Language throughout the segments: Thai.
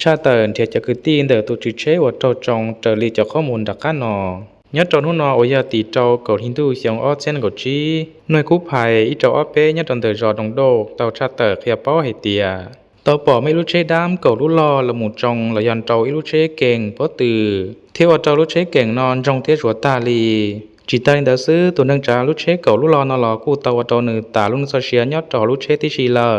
ชาเตินเทียจะคือตีนเดอตุจิเชว่าเจ้าจงเจอรีจากข้อมูลดักกันนอยัดจนหุ่นนอโอยาตีเจ้าเกิดหินดูเสียงอ้อเส้นกดจีหน่วยกู้ภัยอีเจ้าอ้อเป้ยัดจนเดอรอดงโดกเต่าชาเตอร์เขียป้อให้เตียต่อปอไม่รู้เชดามเกิดรู้รอละหมู่จงละยันเจ้าอีรู้เชเก่งเพราะตือเทวเจ้ารู้เชเก่งนอนจงเทสวตาลีจิตใจเดอซื้อตัวนึงจ้ารู้เชเก่ารู้รอนอหลอกู้เต่าเจ้าหนึ่งตาลุงโซเชียยัดเจ้ารู้เชที่ชีเลอ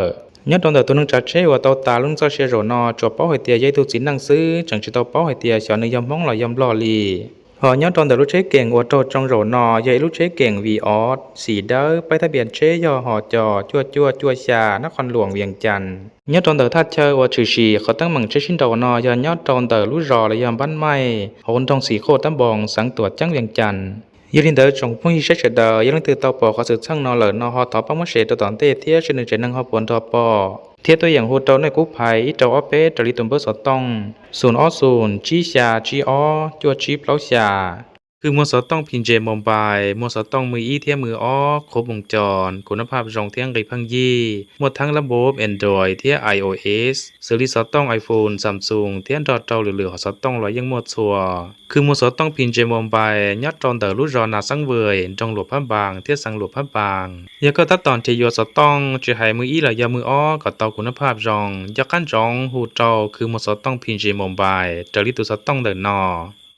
nhớ trong đời tôi nâng chặt chế và tàu ta luôn cho xe rồi nọ cho bảo hệ tiền dây tu chính năng xứ chẳng chỉ tàu bảo hệ tiền cho nên dòng mong là dòng lò lì họ nhớ trong đời lúc chế kiện và tàu trong rồi nọ dây lúc chế kiện vì ót xì đỡ bay thay biển chế do họ trò chua xà nó con luồng viền chằn nhớ trong đời thắt chơi và trừ xì họ tăng bằng chế xin đầu nọ do nhớ trong đời lúc rò là dòng bắn may hồn trong xì khô tấm bòn sáng tuột trắng viền chằn giờ đến đời trong phong hi sẽ chờ đợi giờ đến từ tàu bỏ có sự sang nọ lợn nọ họ thọ băng mất sẽ tàu tòn tê thiết trên đường trên năng họ buồn thọ bỏ thiếtตัวอย่างโฮเทลในกู้ภัยเจ้าอ้อเป้จริตตุ่มเบอร์สตองศูนย์อ้อศูนย์จีชาจีอ้อจัวจีเปล่าชาคือมัวสตองพินเจมบายมัวสตองมืออีเทียมืออ้อครบวงจรคุณภาพรองเทียงไรพังยี่หมดทั้งระบบ Android เทีย iOS ซีรีส์สตอง iPhone Samsung เทียนดอเจ้าเหลือๆสตองร้อยยังหมดชัวคือมัวสตองพินเจมบายยัดจอนเตอรุ่นรอนาสังเวยจงหลบผ้าบางเทียสังหลบผ้าบางยังก็ตัดตอนที่ยัวสตองจะให้มืออีหรือยามืออ้อกับเตาคุณภาพรองยักขั้นจองหูเจ้าคือมัวสตองพินเจมบายจริตตุสตองเดินนอ